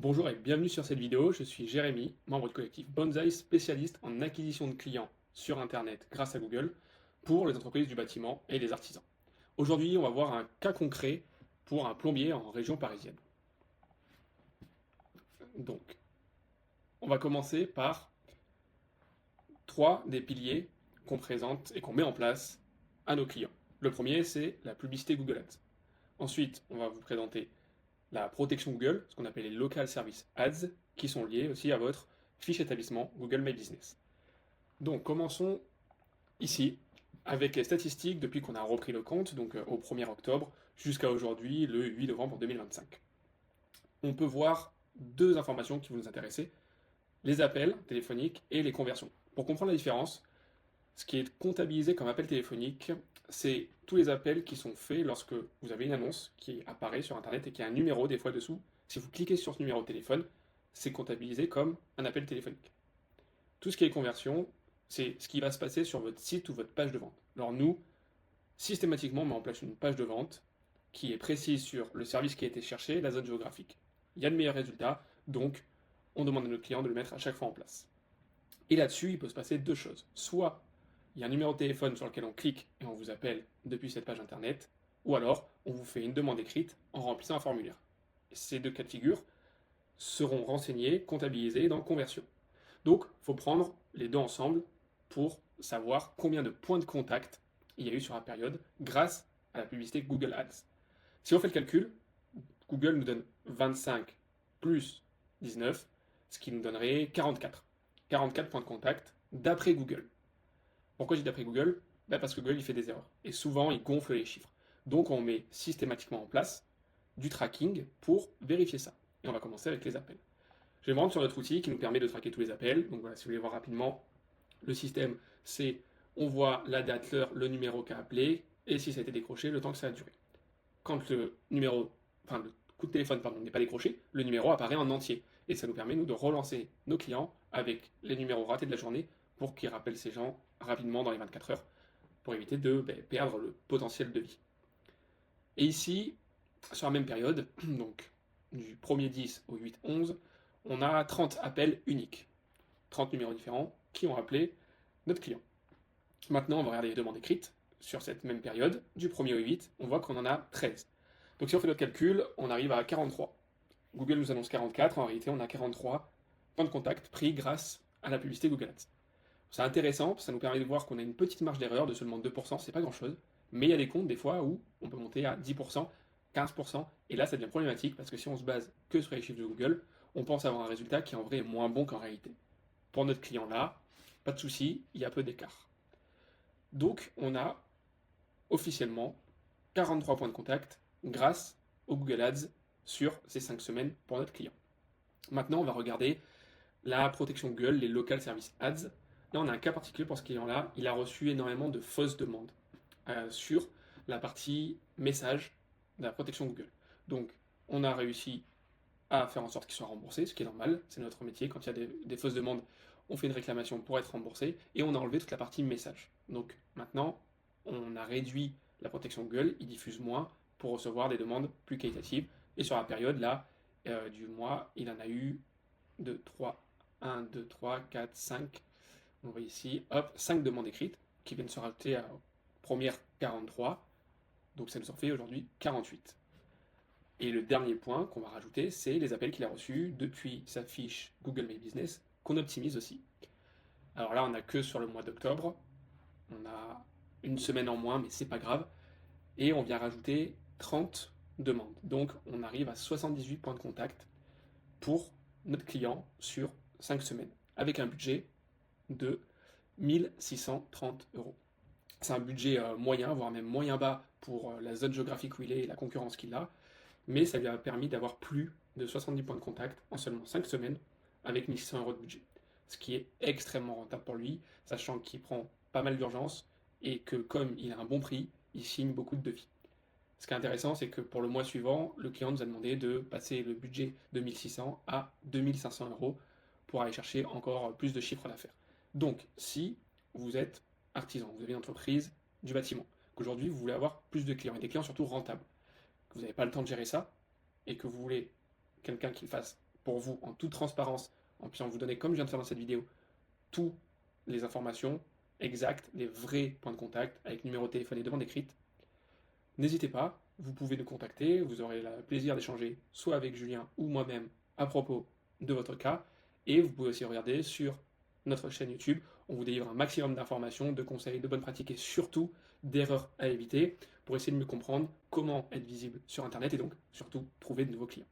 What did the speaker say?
Bonjour et bienvenue sur cette vidéo, je suis Jérémy, membre du collectif Bonsaï, spécialiste en acquisition de clients sur Internet grâce à Google pour les entreprises du bâtiment et les artisans. Aujourd'hui, on va voir un cas concret pour un plombier en région parisienne. Donc, on va commencer par trois des piliers qu'on présente et qu'on met en place à nos clients. Le premier, c'est la publicité Google Ads. Ensuite, on va vous présenter la protection Google, ce qu'on appelle les Local Service Ads, qui sont liés aussi à votre fiche établissement Google My Business. Donc commençons ici avec les statistiques depuis qu'on a repris le compte, donc au 1er octobre jusqu'à aujourd'hui, le 8 novembre 2025. On peut voir deux informations qui vont nous intéresser, les appels téléphoniques et les conversions. Pour comprendre la différence, ce qui est comptabilisé comme appel téléphonique, c'est tous les appels qui sont faits lorsque vous avez une annonce qui apparaît sur Internet et qui a un numéro des fois dessous. Si vous cliquez sur ce numéro de téléphone, c'est comptabilisé comme un appel téléphonique. Tout ce qui est conversion, c'est ce qui va se passer sur votre site ou votre page de vente. Alors nous, systématiquement, on met en place une page de vente qui est précise sur le service qui a été cherché, la zone géographique. Il y a de meilleurs résultats, donc on demande à nos clients de le mettre à chaque fois en place. Et là-dessus, il peut se passer deux choses. Soit il y a un numéro de téléphone sur lequel on clique et on vous appelle depuis cette page internet, ou alors on vous fait une demande écrite en remplissant un formulaire. Ces deux cas de figure seront renseignés, comptabilisés dans conversion. Donc, il faut prendre les deux ensemble pour savoir combien de points de contact il y a eu sur la période grâce à la publicité Google Ads. Si on fait le calcul, Google nous donne 25 plus 19, ce qui nous donnerait 44. 44 points de contact d'après Google. Pourquoi je dis d'après Google? Parce que Google il fait des erreurs. Et souvent il gonfle les chiffres. Donc on met systématiquement en place du tracking pour vérifier ça. Et on va commencer avec les appels. Je vais me rendre sur notre outil qui nous permet de traquer tous les appels. Donc voilà, si vous voulez voir rapidement, le système c'est on voit la date, l'heure, le numéro qu'a appelé et si ça a été décroché, le temps que ça a duré. Quand le coup de téléphone n'est pas décroché, le numéro apparaît en entier. Et ça nous permet, nous, de relancer nos clients avec les numéros ratés de la journée pour qu'ils rappellent ces gens rapidement dans les 24 heures pour éviter de perdre le potentiel de vie. Et ici, sur la même période, donc du 1er 10 au 8 11, on a 30 appels uniques. 30 numéros différents qui ont appelé notre client. Maintenant, on va regarder les demandes écrites sur cette même période, du 1er au 8, on voit qu'on en a 13. Donc si on fait notre calcul, on arrive à 43. Google nous annonce 44, en réalité on a 43 points de contact pris grâce à la publicité Google Ads. C'est intéressant, ça nous permet de voir qu'on a une petite marge d'erreur de seulement 2%, c'est pas grand chose, mais il y a des comptes des fois où on peut monter à 10%, 15%, et là ça devient problématique parce que si on se base que sur les chiffres de Google, on pense avoir un résultat qui en vrai est moins bon qu'en réalité. Pour notre client là, pas de souci, il y a peu d'écart. Donc on a officiellement 43 points de contact grâce au Google Ads sur ces 5 semaines pour notre client. Maintenant, on va regarder la protection Google, les Local Service Ads. Là, on a un cas particulier pour ce client-là. Il a reçu énormément de fausses demandes sur la partie message de la protection Google. Donc, on a réussi à faire en sorte qu'il soit remboursé, ce qui est normal, c'est notre métier. Quand il y a des fausses demandes, on fait une réclamation pour être remboursé et on a enlevé toute la partie message. Donc maintenant, on a réduit la protection Google, il diffuse moins pour recevoir des demandes plus qualitatives. Et sur la période là du mois, il en a eu 2, 3, 1, 2, 3, 4, 5. On voit ici, hop, 5 demandes écrites qui viennent se rajouter à la première 43. Donc ça nous en fait aujourd'hui 48. Et le dernier point qu'on va rajouter, c'est les appels qu'il a reçus depuis sa fiche Google My Business, qu'on optimise aussi. Alors là, on n'a que sur le mois d'octobre, on a une semaine en moins, mais c'est pas grave, et on vient rajouter 30 demandes. Donc on arrive à 78 points de contact pour notre client sur 5 semaines, avec un budget de 1630 euros. C'est un budget moyen, voire même moyen bas pour la zone géographique où il est et la concurrence qu'il a, mais ça lui a permis d'avoir plus de 70 points de contact en seulement 5 semaines avec 1600 euros de budget. Ce qui est extrêmement rentable pour lui, sachant qu'il prend pas mal d'urgence et que comme il a un bon prix, il signe beaucoup de devis. Ce qui est intéressant, c'est que pour le mois suivant, le client nous a demandé de passer le budget de 1600 à 2500 euros pour aller chercher encore plus de chiffre d'affaires. Donc, si vous êtes artisan, vous avez une entreprise du bâtiment, qu'aujourd'hui vous voulez avoir plus de clients, et des clients surtout rentables, que vous n'avez pas le temps de gérer ça, et que vous voulez quelqu'un qui le fasse pour vous en toute transparence, en puissant vous donner, comme je viens de faire dans cette vidéo, toutes les informations exactes, les vrais points de contact, avec numéro de téléphone et demande écrite, n'hésitez pas, vous pouvez nous contacter, vous aurez le plaisir d'échanger soit avec Julien ou moi-même à propos de votre cas, et vous pouvez aussi regarder sur notre chaîne YouTube, on vous délivre un maximum d'informations, de conseils, de bonnes pratiques et surtout d'erreurs à éviter pour essayer de mieux comprendre comment être visible sur Internet et donc surtout trouver de nouveaux clients.